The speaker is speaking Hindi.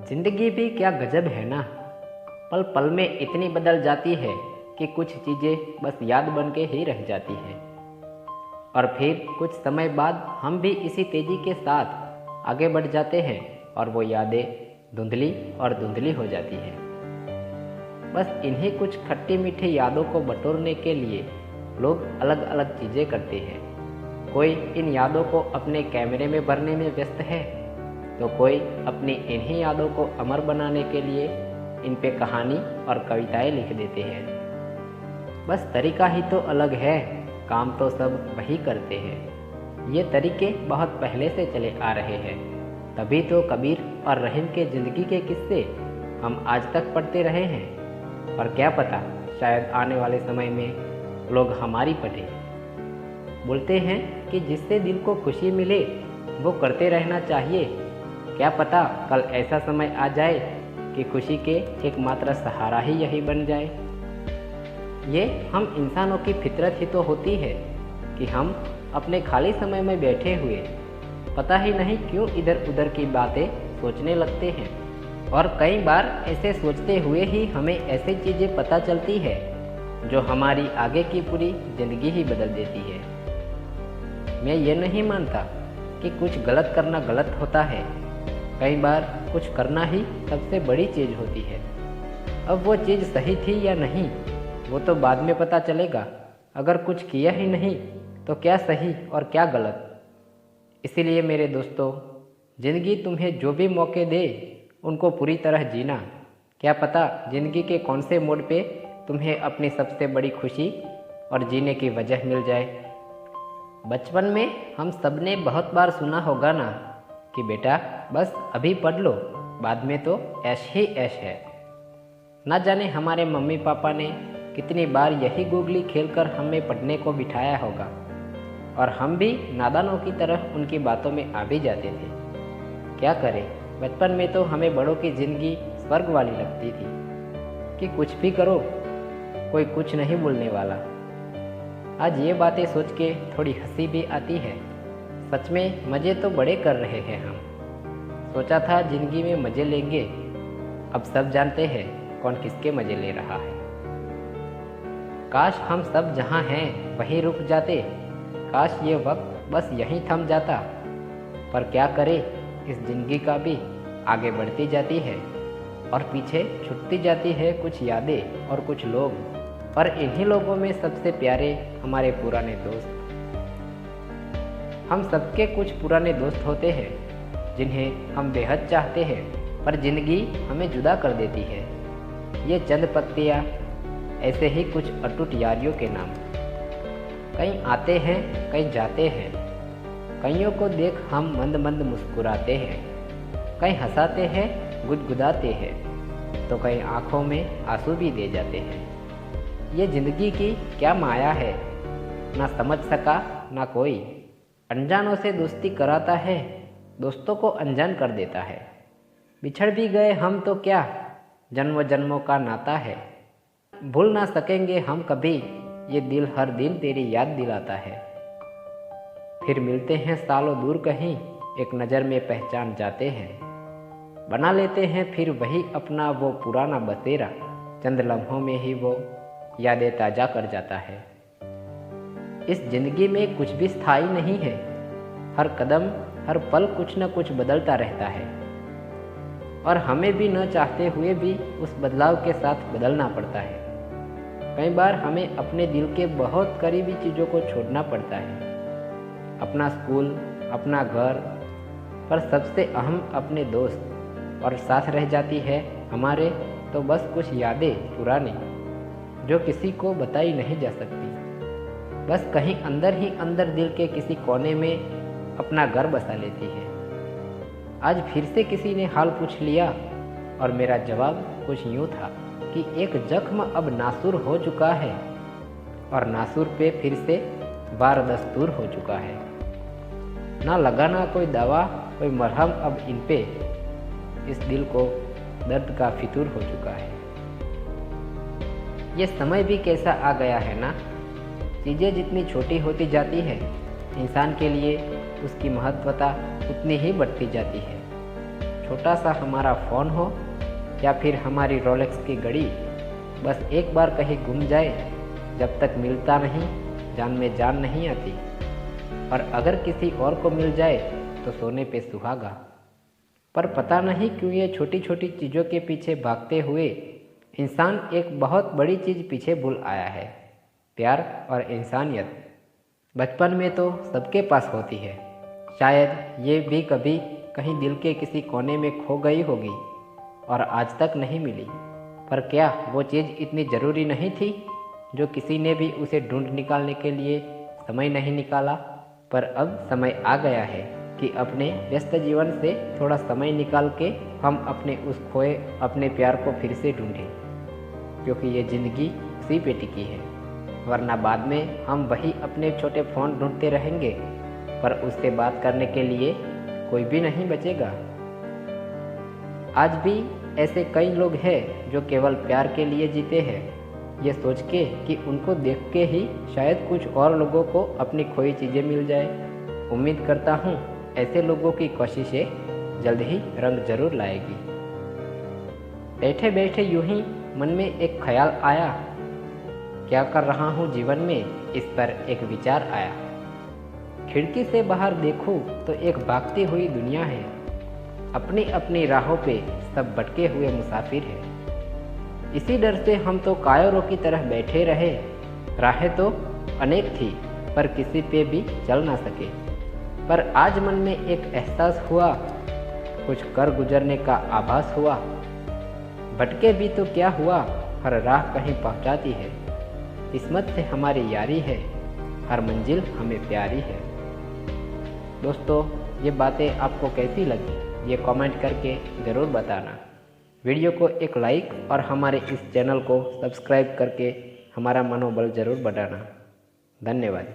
जिंदगी भी क्या गजब है ना। पल पल में इतनी बदल जाती है कि कुछ चीज़ें बस याद बन के ही रह जाती है और फिर कुछ समय बाद हम भी इसी तेज़ी के साथ आगे बढ़ जाते हैं और वो यादें धुंधली और धुंधली हो जाती हैं। बस इन्हीं कुछ खट्टी मीठी यादों को बटोरने के लिए लोग अलग अलग चीज़ें करते हैं। कोई इन यादों को अपने कैमरे में भरने में व्यस्त है तो कोई अपनी इन्हीं यादों को अमर बनाने के लिए इन पे कहानी और कविताएं लिख देते हैं। बस तरीका ही तो अलग है, काम तो सब वही करते हैं। ये तरीके बहुत पहले से चले आ रहे हैं, तभी तो कबीर और रहीम के ज़िंदगी के किस्से हम आज तक पढ़ते रहे हैं। और क्या पता शायद आने वाले समय में लोग हमारी पढ़े। बोलते हैं कि जिससे दिल को खुशी मिले वो करते रहना चाहिए। क्या पता कल ऐसा समय आ जाए कि खुशी के एकमात्र सहारा ही यही बन जाए। ये हम इंसानों की फितरत ही तो होती है कि हम अपने खाली समय में बैठे हुए पता ही नहीं क्यों इधर उधर की बातें सोचने लगते हैं। और कई बार ऐसे सोचते हुए ही हमें ऐसी चीज़ें पता चलती है जो हमारी आगे की पूरी ज़िंदगी ही बदल देती है। मैं ये नहीं मानता कि कुछ गलत करना गलत होता है, कई बार कुछ करना ही सबसे बड़ी चीज़ होती है। अब वो चीज़ सही थी या नहीं वो तो बाद में पता चलेगा। अगर कुछ किया ही नहीं तो क्या सही और क्या गलत। इसीलिए मेरे दोस्तों, ज़िंदगी तुम्हें जो भी मौके दे उनको पूरी तरह जीना। क्या पता ज़िंदगी के कौन से मोड़ पे तुम्हें अपनी सबसे बड़ी खुशी और जीने की वजह मिल जाए। बचपन में हम सब ने बहुत बार सुना होगा ना कि बेटा बस अभी पढ़ लो, बाद में तो ऐश ही ऐश है। ना जाने हमारे मम्मी पापा ने कितनी बार यही गुगली खेलकर हमें पढ़ने को बिठाया होगा और हम भी नादानों की तरह उनकी बातों में आ भी जाते थे। क्या करें, बचपन में तो हमें बड़ों की ज़िंदगी स्वर्ग वाली लगती थी कि कुछ भी करो कोई कुछ नहीं बोलने वाला। आज ये बातें सोच के थोड़ी हंसी भी आती है। सच में मज़े तो बड़े कर रहे हैं हम। सोचा था ज़िंदगी में मज़े लेंगे, अब सब जानते हैं कौन किसके मज़े ले रहा है। काश हम सब जहाँ हैं वहीं रुक जाते, काश ये वक्त बस यहीं थम जाता। पर क्या करे, इस ज़िंदगी का भी आगे बढ़ती जाती है और पीछे छूटती जाती है कुछ यादें और कुछ लोग। और इन्हीं लोगों में सबसे प्यारे हमारे पुराने दोस्त। हम सबके कुछ पुराने दोस्त होते हैं जिन्हें हम बेहद चाहते हैं, पर ज़िंदगी हमें जुदा कर देती है। ये चंद पत्तियाँ ऐसे ही कुछ अटूट यारियों के नाम। कहीं आते हैं कहीं जाते हैं, कईयों को देख हम मंद मंद मुस्कुराते हैं, कहीं हंसाते हैं गुदगुदाते हैं तो कहीं आँखों में आंसू भी दे जाते हैं। ये ज़िंदगी की क्या माया है, ना समझ सका ना कोई। अनजानों से दोस्ती कराता है, दोस्तों को अनजान कर देता है। बिछड़ भी गए हम तो क्या, जन्मों जन्मों का नाता है। भूल ना सकेंगे हम कभी, ये दिल हर दिन तेरी याद दिलाता है। फिर मिलते हैं सालों दूर कहीं, एक नज़र में पहचान जाते हैं। बना लेते हैं फिर वही अपना वो पुराना बसेरा, चंद लम्हों में ही वो यादें ताज़ा कर जाता है। इस ज़िंदगी में कुछ भी स्थायी नहीं है, हर कदम हर पल कुछ न कुछ बदलता रहता है और हमें भी न चाहते हुए भी उस बदलाव के साथ बदलना पड़ता है। कई बार हमें अपने दिल के बहुत करीबी चीज़ों को छोड़ना पड़ता है, अपना स्कूल, अपना घर, पर सबसे अहम अपने दोस्त। और साथ रह जाती है हमारे तो बस कुछ यादें पुरानी जो किसी को बताई नहीं जा सकती। बस कहीं अंदर ही अंदर दिल के किसी कोने में अपना घर बसा लेती है। आज फिर से किसी ने हाल पूछ लिया और मेरा जवाब कुछ यूँ था कि एक जख्म अब नासूर हो चुका है और नासूर पे फिर से वार दस्तूर हो चुका है। ना लगाना कोई दवा कोई मरहम अब इन पे, इस दिल को दर्द का फितूर हो चुका है। ये समय भी कैसा आ गया है ना, चीज़ें जितनी छोटी होती जाती है इंसान के लिए उसकी महत्वता उतनी ही बढ़ती जाती है। छोटा सा हमारा फ़ोन हो या फिर हमारी रोलेक्स की घड़ी, बस एक बार कहीं गुम जाए, जब तक मिलता नहीं जान में जान नहीं आती। और अगर किसी और को मिल जाए तो सोने पे सुहागा। पर पता नहीं क्यों ये छोटी छोटी चीज़ों के पीछे भागते हुए इंसान एक बहुत बड़ी चीज़ पीछे भूल आया है, प्यार और इंसानियत। बचपन में तो सबके पास होती है, शायद ये भी कभी कहीं दिल के किसी कोने में खो गई होगी और आज तक नहीं मिली। पर क्या वो चीज़ इतनी ज़रूरी नहीं थी जो किसी ने भी उसे ढूंढ निकालने के लिए समय नहीं निकाला? पर अब समय आ गया है कि अपने व्यस्त जीवन से थोड़ा समय निकाल के हम अपने उस खोए अपने प्यार को फिर से ढूंढें, क्योंकि ये ज़िंदगी उसी पे टिकी है। वरना बाद में हम वही अपने छोटे फ़ोन ढूंढते रहेंगे, पर उससे बात करने के लिए कोई भी नहीं बचेगा। आज भी ऐसे कई लोग हैं जो केवल प्यार के लिए जीते हैं, ये सोच के कि उनको देख के ही शायद कुछ और लोगों को अपनी खोई चीज़ें मिल जाए। उम्मीद करता हूँ ऐसे लोगों की कोशिशें जल्द ही रंग जरूर लाएगी। बैठे बैठे यूं ही मन में एक ख्याल आया, क्या कर रहा हूँ जीवन में, इस पर एक विचार आया। खिड़की से बाहर देखूं तो एक भागती हुई दुनिया है, अपनी अपनी राहों पे सब भटके हुए मुसाफिर हैं। इसी डर से हम तो कायरों की तरह बैठे रहे। राहें तो अनेक थी पर किसी पे भी चल ना सके। पर आज मन में एक एहसास हुआ, कुछ कर गुजरने का आभास हुआ। भटके भी तो क्या हुआ, हर राह कहीं पहुंचाती है। किस्मत से हमारी यारी है, हर मंजिल हमें प्यारी है। दोस्तों, ये बातें आपको कैसी लगी ये कमेंट करके ज़रूर बताना। वीडियो को एक लाइक और हमारे इस चैनल को सब्सक्राइब करके हमारा मनोबल ज़रूर बढ़ाना। धन्यवाद।